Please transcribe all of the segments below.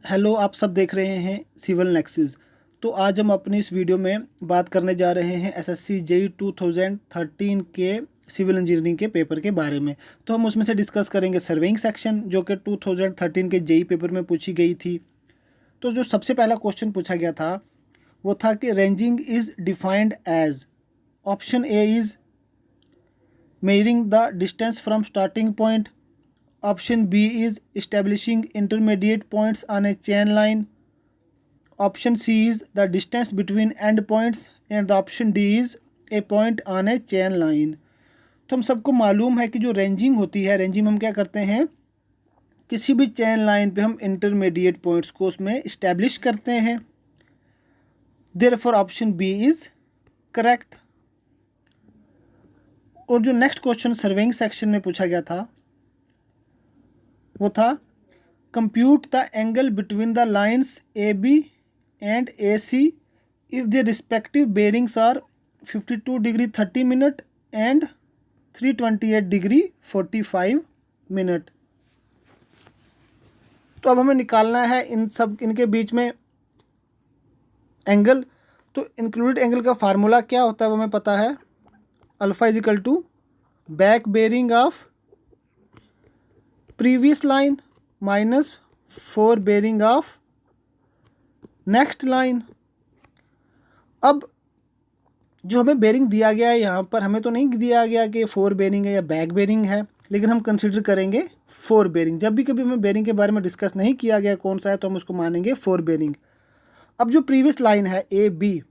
Hello, आप सब देख रहे हैं सिविल नेक्सिस। तो आज हम अपनी इस वीडियो में बात करने जा रहे हैं एसएससी जेईई 2013 के सिविल इंजीनियरिंग के पेपर के बारे में। तो हम उसमें से डिस्कस करेंगे सर्वेइंग सेक्शन, जो कि 2013 के जेईई पेपर में पूछी गई थी। तो जो सबसे पहला क्वेश्चन पूछा गया था वो था कि ranging is defined as, option A is measuring the distance from starting point, option B is establishing intermediate points on a chain line, option C is the distance between end points and the option D is a point on a chain line। तो हम सबको मालूम है कि जो ranging होती है, ranging में हम क्या करते हैं, किसी भी चेन लाइन पे हम इंटरमीडिएट पॉइंट्स को उसमें इस्टेब्लिश करते हैं। Therefore option B is correct. और जो नेक्स्ट क्वेश्चन सर्वेइंग सेक्शन में पूछा गया था वो था compute the angle between the lines A B and A C if the respective bearings are 52 degree 30 minute and 328 degree 45 minute. तो अब हमें निकालना है इनके बीच में एंगल। तो इंक्लूडेड एंगल का फार्मूला क्या होता है वो हमें पता है, alpha is equal to back bearing of previous line minus 4 bearing of next line. अब जो हमें बेरिंग दिया गया है यहाँ पर, हमें तो नहीं दिया गया कि 4 बेरिंग है या बैक बेरिंग है, लेकिन हम कंसिडर करेंगे 4 बेरिंग। जब भी कभी हमें बेरिंग के बारे में डिस्कस नहीं किया गया कौन सा है, तो हम उसको मानेंगे 4 बेरिंग। अब जो प्रीवियस लाइन है ए बी,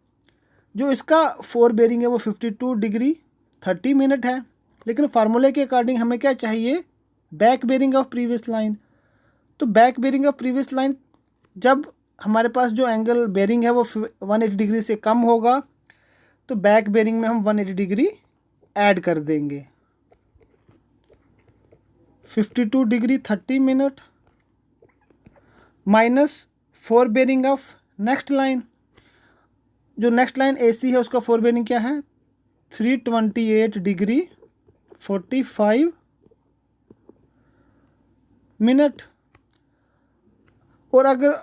जो इसका 4 बेरिंग है वो 52 डिग्री 30 मिनट है, लेकिन फार्मूले के अकॉर्डिंग हमें क्या चाहिए, back bearing of previous line. तो back bearing of previous line, जब हमारे पास जो एंगल बेरिंग है वो 180 डिग्री से कम होगा, तो बैक बेरिंग में हम 180 डिग्री ऐड कर देंगे। 52 degree 30 minute minus 4 bearing of next line. जो नेक्स्ट लाइन ए सी है उसका 4 बेरिंग क्या है, 328 डिग्री 45 मिनट। और अगर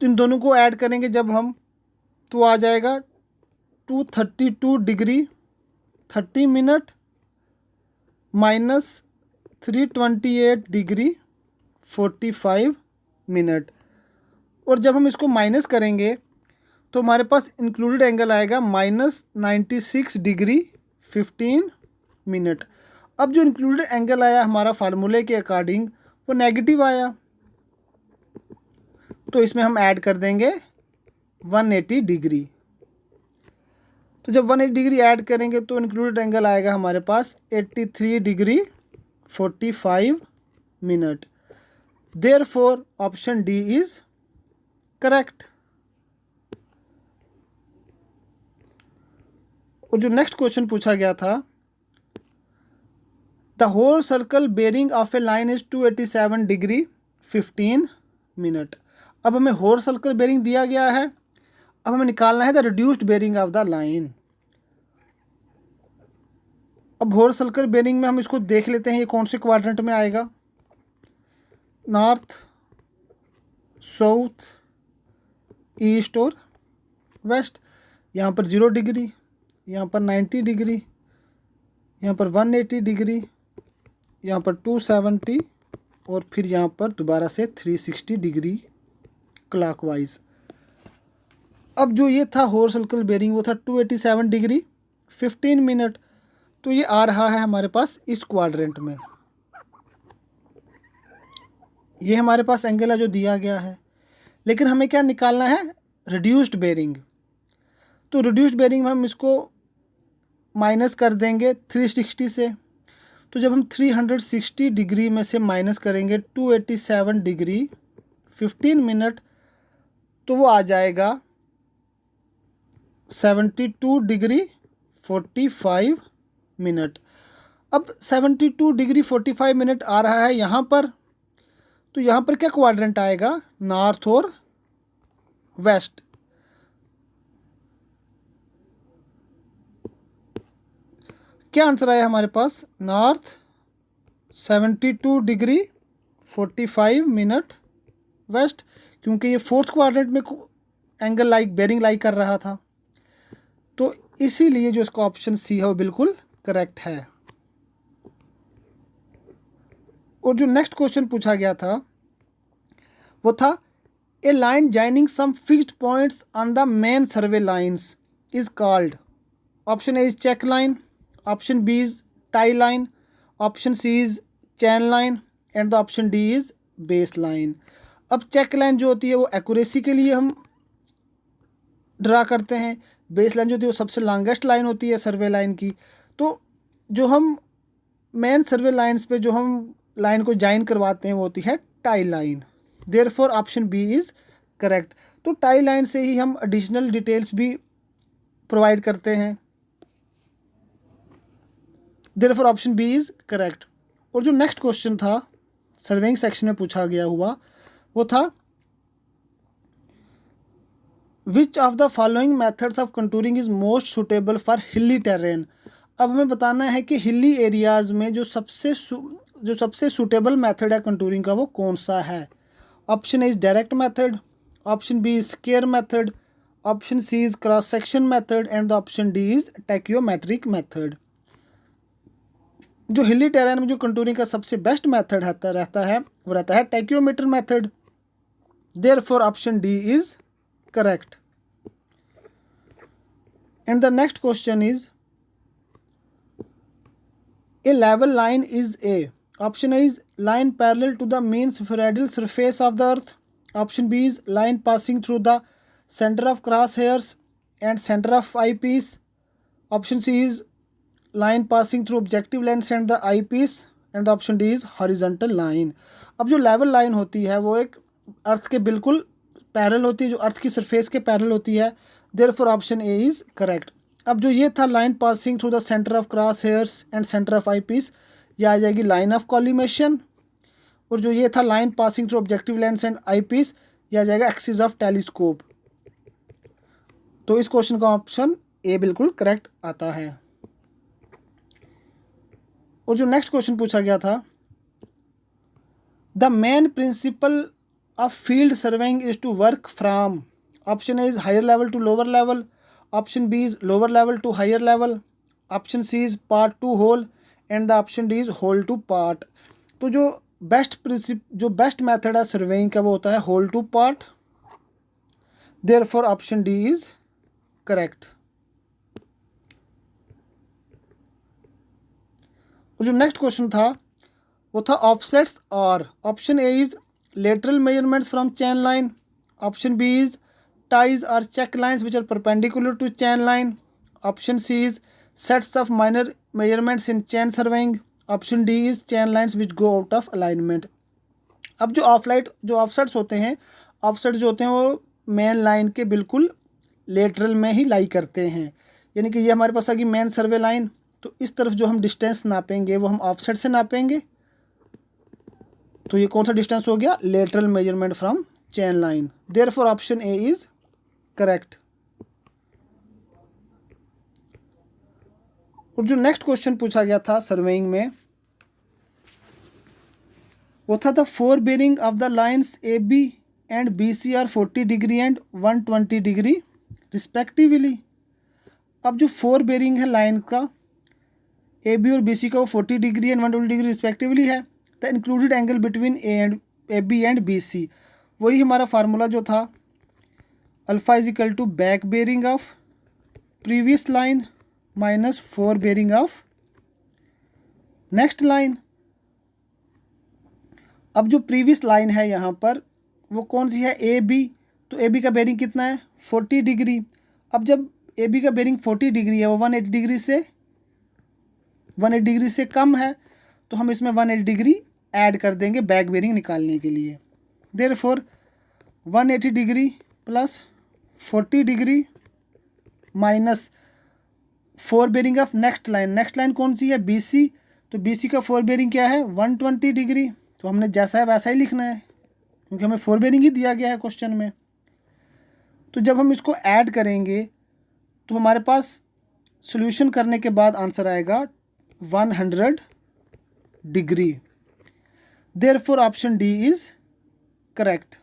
इन दोनों को ऐड करेंगे जब हम, तो आ जाएगा 232 degree 30 minute minus 328 degree 45 minute. और जब हम इसको माइनस करेंगे तो हमारे पास इंक्लूडेड एंगल आएगा -96 डिग्री 15 मिनट। अब जो इंक्लूडेड एंगल आया हमारा फार्मूले के अकॉर्डिंग वो नेगेटिव आया, तो इसमें हम ऐड कर देंगे 180 डिग्री। तो जब 180 डिग्री ऐड करेंगे तो इंक्लूडेड एंगल आएगा हमारे पास 83 degree 45 minute. Therefore option D is correct. और जो नेक्स्ट क्वेश्चन पूछा गया था, the whole circle bearing of a line is 287 degree 15 minute. अब हमें होल सर्कल बेरिंग दिया गया है, अब हमें निकालना है the reduced bearing of the line. अब होल सर्कल बेरिंग में हम इसको देख लेते हैं, ये कौन से क्वाड्रेंट में आएगा, नॉर्थ, साउथ, ईस्ट और वेस्ट। यहाँ पर 0 डिग्री, यहाँ पर 90 डिग्री, यहाँ पर 180 डिग्री, यहाँ पर 270 और फिर यहाँ पर दोबारा से 360 डिग्री क्लॉकवाइज। अब जो ये था होल सर्कल बेरिंग वो था 287 डिग्री 15 मिनट, तो ये आ रहा है हमारे पास इस क्वाड्रेंट में। ये हमारे पास एंगल है जो दिया गया है, लेकिन हमें क्या निकालना है, रिड्यूस्ड बेरिंग। तो रिड्यूस्ड बेरिंग में हम इसको माइनस कर देंगे 360 से। तो जब हम 360 डिग्री में से माइनस करेंगे 287 डिग्री 15 मिनट, तो वो आ जाएगा 72 डिग्री 45 मिनट। अब 72 डिग्री 45 मिनट आ रहा है यहाँ पर, तो यहाँ पर क्या क्वाड्रेंट आएगा, नॉर्थ और वेस्ट। क्या आंसर आया हमारे पास, नॉर्थ 72 डिग्री 45 मिनट वेस्ट, क्योंकि ये फोर्थ क्वाड्रेंट में एंगल लाइक बेरिंग लाई कर रहा था, तो इसीलिए जो इसका ऑप्शन सी है वो बिल्कुल करेक्ट है। और जो नेक्स्ट क्वेश्चन पूछा गया था वो था a line joining some fixed points on the main survey lines is called. Option A is check line, option B is tie line, option C is chain line and the option D is base line. अब check line जो होती है वो accuracy के लिए हम draw करते हैं, बेस लाइन जो होती है वो सबसे लॉन्गेस्ट लाइन होती है सर्वे लाइन की। तो जो हम मेन सर्वे लाइन्स पे जो हम लाइन को ज्वाइन करवाते हैं वो होती है tie line. Therefore option B is correct. तो टाई लाइन से ही हम एडिशनल डिटेल्स भी प्रोवाइड करते हैं। Therefore option B is correct. और जो नेक्स्ट क्वेश्चन था सर्वेइंग सेक्शन में पूछा गया हुआ वो था which of the following methods of contouring is most suitable for hilly terrain. अब हमें बताना है कि हिली एरियाज़ में जो सबसे सूटेबल मेथड है कंटूरिंग का वो कौन सा है। Option A is direct method, option B is square method, option C is cross section method and option D is tacheometric method. जो हिली टेरेन में जो कंटूरिंग का सबसे बेस्ट मेथड रहता है tacheometric method. Therefore option D is correct. And the next question is a level line is a. Option A is line parallel to the mean spheroidal surface of the earth. Option B is line passing through the center of crosshairs and center of eyepiece. Option C is line passing through objective lens and the eyepiece and the option D is horizontal line. अब जो level line होती है वो एक अर्थ के बिल्कुल parallel होती है, जो अर्थ की सरफेस के पैरेलल होती है। Therefore option A is correct. अब जो ये था line passing through the centre of cross hairs and centre of eyepiece, यह आ जाएगी लाइन ऑफ कॉलिमेशन। और जो ये था line passing through objective lens and eyepiece, यह आ जाएगा एक्सिस ऑफ टेलीस्कोप। तो इस क्वेश्चन का ऑप्शन ए बिल्कुल करेक्ट आता है। और जो नेक्स्ट क्वेश्चन पूछा गया था the main principle of field surveying is to work from. Option A is higher level to lower level, option B is lower level to higher level, option C is part to whole and the option D is whole to part. तो जो best method है surveying का वो होता है whole to part. Therefore option D is correct. और जो next question था वो था ऑफसेट्स और। Option A is lateral measurements from chain line, option B is ties or check lines which are perpendicular to chain line. Option C is sets of minor measurements in chain surveying. Option D is chain lines which go out of alignment. अब जो offsets होते हैं, offsets जो होते हैं वो main line के बिल्कुल लेटरल में ही लाई करते हैं। यानी कि ये हमारे पास आ गई मेन सर्वे लाइन, तो इस तरफ जो हम डिस्टेंस नापेंगे वो हम ऑफसेट से नापेंगे। तो ये कौन सा डिस्टेंस हो गया? Lateral measurement from chain line. Therefore option A is correct. और जो नेक्स्ट क्वेश्चन पूछा गया था सर्वेइंग में वो था the fore bearing of the lines A B and B C are 40 degree and 120 degree respectively. अब जो फोर बेरिंग है लाइन का ए बी और बी सी का वो 40 डिग्री एंड 120 डिग्री रिस्पेक्टिवली है। The included angle between A B and B C, वही हमारा फार्मूला जो था alpha is equal to back bearing of previous line minus fore bearing of next line. अब जो previous line है यहाँ पर वो कौन सी है? A B. तो ए बी का बेरिंग कितना है? 40 डिग्री। अब जब ए बी का बेरिंग 40 डिग्री है वो 180 डिग्री से कम है, तो हम इसमें 180 डिग्री ऐड कर देंगे बैक बेरिंग निकालने के लिए। Therefore 180 degree plus 40 degree minus fore bearing of next line. Next line कौन सी है? B C. तो बी सी का फोर बेरिंग क्या है? 120 डिग्री। तो हमने जैसा है वैसा ही लिखना है क्योंकि हमें फोर बेरिंग ही दिया गया है क्वेश्चन में। तो जब हम इसको ऐड करेंगे तो हमारे पास सॉल्यूशन करने के बाद आंसर आएगा 100 degree. Therefore option D is correct.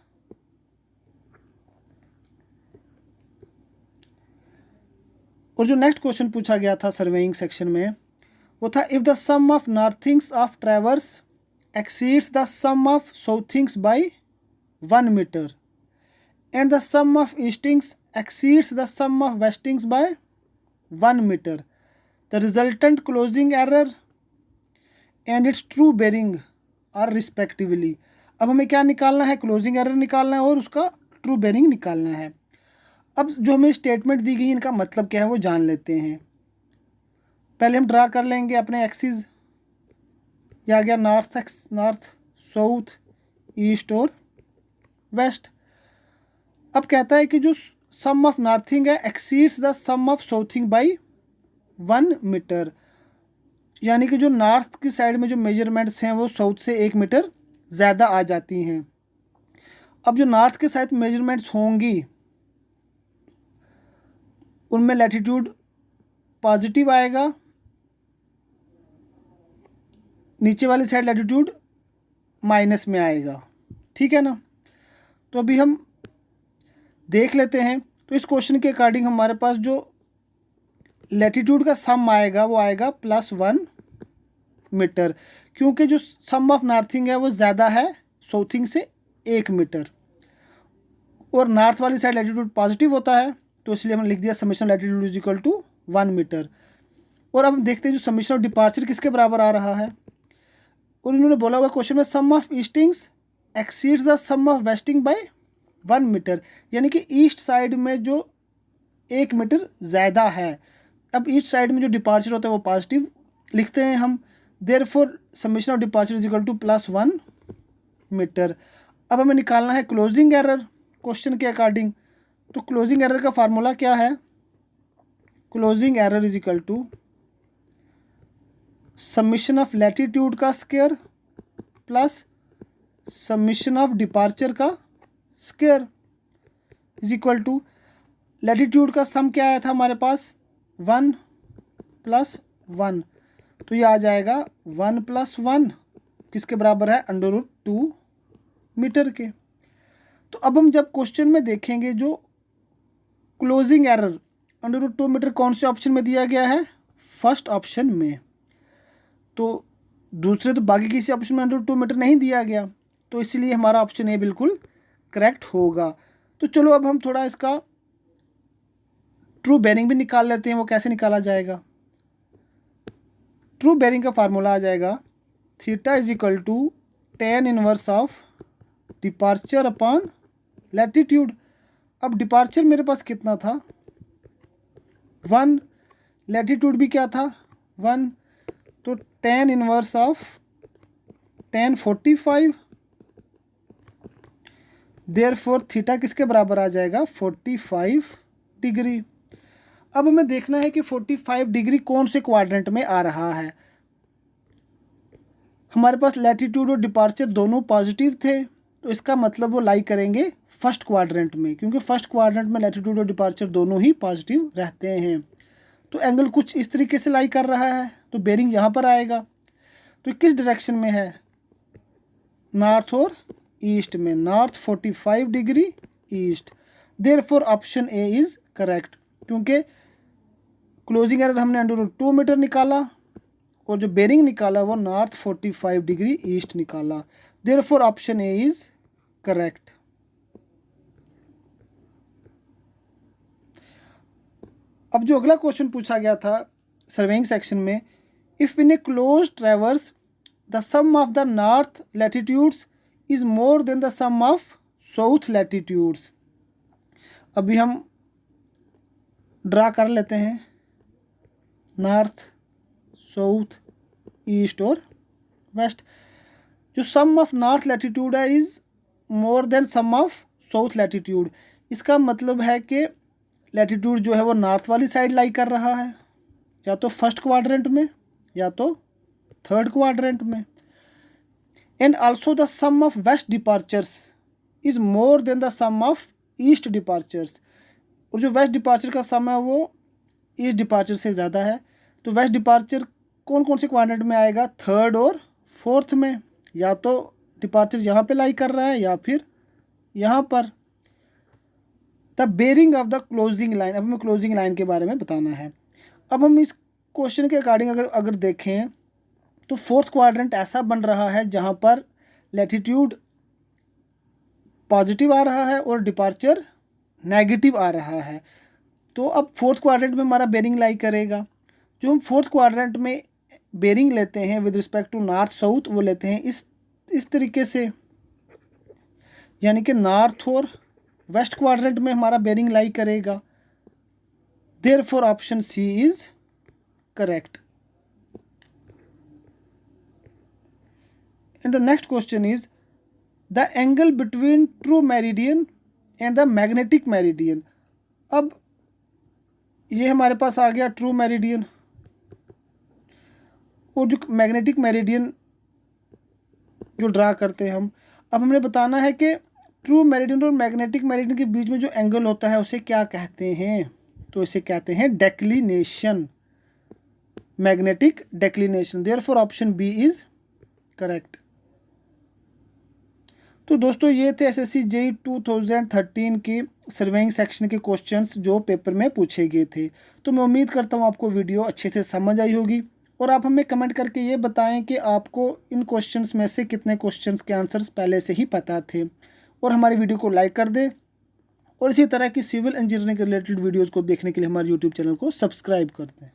और जो नेक्स्ट क्वेश्चन पूछा गया था सर्वेइंग सेक्शन में वो था, if the sum of northings of traverse exceeds the sum of southings by 1 metre and the sum of eastings exceeds the sum of westings by 1 metre, the resultant closing error and its true bearing are respectively. अब हमें क्या निकालना है, closing error निकालना है और उसका true bearing निकालना है। अब जो हमें स्टेटमेंट दी गई इनका मतलब क्या है वो जान लेते हैं। पहले हम ड्रा कर लेंगे अपने एक्सिस, यह आ गया नॉर्थ, साउथ, ईस्ट और वेस्ट। अब कहता है कि जो सम ऑफ नॉर्थिंग है exceeds the sum of southing by 1 metre, यानी कि जो नॉर्थ की साइड में जो मेजरमेंट्स हैं वो साउथ से 1 मीटर ज़्यादा आ जाती हैं। अब जो नॉर्थ के साइड मेजरमेंट्स होंगी उनमें लैटिट्यूड पॉजिटिव आएगा, नीचे वाली साइड लैटिट्यूड माइनस में आएगा, ठीक है ना। तो अभी हम देख लेते हैं। तो इस क्वेश्चन के अकॉर्डिंग हमारे पास जो लैटिट्यूड का सम आएगा वो आएगा +1 मीटर, क्योंकि जो सम ऑफ नॉर्थिंग है वो ज़्यादा है साउथिंग से 1 मीटर और नॉर्थ वाली साइड लैटिट्यूड पॉजिटिव होता है, तो इसलिए हमने लिख दिया summation latitude is equal to 1 metre. और अब हम देखते हैं जो समेशन ऑफ डिपार्चर किसके बराबर आ रहा है। और इन्होंने बोला हुआ क्वेश्चन में sum of eastings exceeds the sum of westing by 1 metre, यानी कि ईस्ट साइड में जो 1 मीटर ज़्यादा है। अब ईस्ट साइड में जो डिपार्चर होता है वो पॉजिटिव लिखते हैं हम, therefore summation of departure is equal to +1 metre. अब हमें निकालना है क्लोजिंग एरर क्वेश्चन के अकॉर्डिंग। तो क्लोजिंग एरर का फार्मूला क्या है, closing error is equal to summation of latitude का square plus summation of departure का square is equal to, latitude का सम क्या आया था हमारे पास 1 + 1, तो ये आ जाएगा 1 + 1 किसके बराबर है √2 मीटर के। तो अब हम जब क्वेश्चन में देखेंगे जो क्लोजिंग एरर √2 मीटर कौन से ऑप्शन में दिया गया है, फर्स्ट ऑप्शन में। तो दूसरे तो बाकी किसी ऑप्शन में √2 मीटर नहीं दिया गया, तो इसलिए हमारा ऑप्शन ए बिल्कुल करेक्ट होगा। तो चलो अब हम थोड़ा इसका ट्रू बेरिंग भी निकाल लेते हैं। वो कैसे निकाला जाएगा, ट्रू बेरिंग का फार्मूला आ जाएगा theta is equal to tan inverse of departure upon latitude. अब डिपार्चर मेरे पास कितना था 1, लैटिट्यूड भी क्या था 1, तो tan inverse of tan 45, therefore theta किसके बराबर आ जाएगा 45 डिग्री। अब हमें देखना है कि 45 डिग्री कौन से क्वाड्रेंट में आ रहा है। हमारे पास लैटिट्यूड और डिपार्चर दोनों पॉजिटिव थे, तो इसका मतलब वो लाई करेंगे फर्स्ट क्वाड्रेंट में, क्योंकि फर्स्ट क्वाड्रेंट में लैटिट्यूड और डिपार्चर दोनों ही पॉजिटिव रहते हैं। तो एंगल कुछ इस तरीके से लाई कर रहा है, तो बेरिंग यहाँ पर आएगा। तो किस डायरेक्शन में है, नॉर्थ और ईस्ट में, north 45 degree east, therefore option A is correct, क्योंकि क्लोजिंग एरर हमने √2 मीटर निकाला और जो बेरिंग निकाला वो नॉर्थ 45 डिग्री ईस्ट निकाला, therefore option A is correct. अब जो अगला क्वेश्चन पूछा गया था सर्वेइंग सेक्शन में, if in a close traverse the sum of the north latitudes is more than the sum of south latitudes. अभी हम ड्रा कर लेते हैं नॉर्थ, साउथ, ईस्ट और वेस्ट। जो सम ऑफ नॉर्थ लैटिट्यूड है is more than sum of south latitude, इसका मतलब है कि लैटिट्यूड जो है वो नॉर्थ वाली साइड लाई कर रहा है, या तो फर्स्ट क्वाड्रेंट में या तो थर्ड क्वाड्रेंट में। And also the sum of west departures is more than the sum of east departures, और जो वेस्ट डिपार्चर का सम है वो ईस्ट डिपार्चर से ज़्यादा है। तो वेस्ट डिपार्चर कौन कौन से क्वाड्रेंट में आएगा, थर्ड और फोर्थ में, या तो डिपार्चर यहाँ पे लाई कर रहा है या फिर यहाँ पर। The bearing of the closing line. अब हमें क्लोजिंग लाइन के बारे में बताना है। अब हम इस क्वेश्चन के अकॉर्डिंग अगर देखें तो फोर्थ क्वाड्रेंट ऐसा बन रहा है जहाँ पर लैटिट्यूड पॉजिटिव आ रहा है और डिपार्चर नेगेटिव आ रहा है। तो अब फोर्थ क्वाड्रेंट में हमारा बेरिंग लाई करेगा। जो हम फोर्थ क्वाड्रेंट में बेरिंग लेते हैं with respect to north south, वो लेते हैं इस तरीके से, यानी कि नॉर्थ और वेस्ट क्वाड्रेंट में हमारा बेरिंग लाई करेगा। Therefore option C is correct. And the next question is the angle between true meridian and the magnetic meridian. अब ये हमारे पास आ गया ट्रू मेरिडियन और जो मैग्नेटिक मेरिडियन जो ड्रा करते हैं हम। अब हमने बताना है कि ट्रू मेरिडियन और मैग्नेटिक मेरिडियन के बीच में जो एंगल होता है उसे क्या कहते हैं। तो इसे कहते हैं declination, magnetic declination. Therefore option B is correct. तो दोस्तों ये थे एसएससी जेईई 2013 के सर्वेइंग सेक्शन के क्वेश्चंस जो पेपर में पूछे गए थे। तो मैं उम्मीद करता हूँ आपको वीडियो अच्छे से समझ आई होगी और आप हमें कमेंट करके ये बताएं कि आपको इन क्वेश्चंस में से कितने क्वेश्चंस के आंसर्स पहले से ही पता थे। और हमारी वीडियो को लाइक कर दें और इसी तरह की सिविल इंजीनियरिंग के रिलेटेड वीडियोज़ को देखने के लिए हमारे यूट्यूब चैनल को सब्सक्राइब कर दें।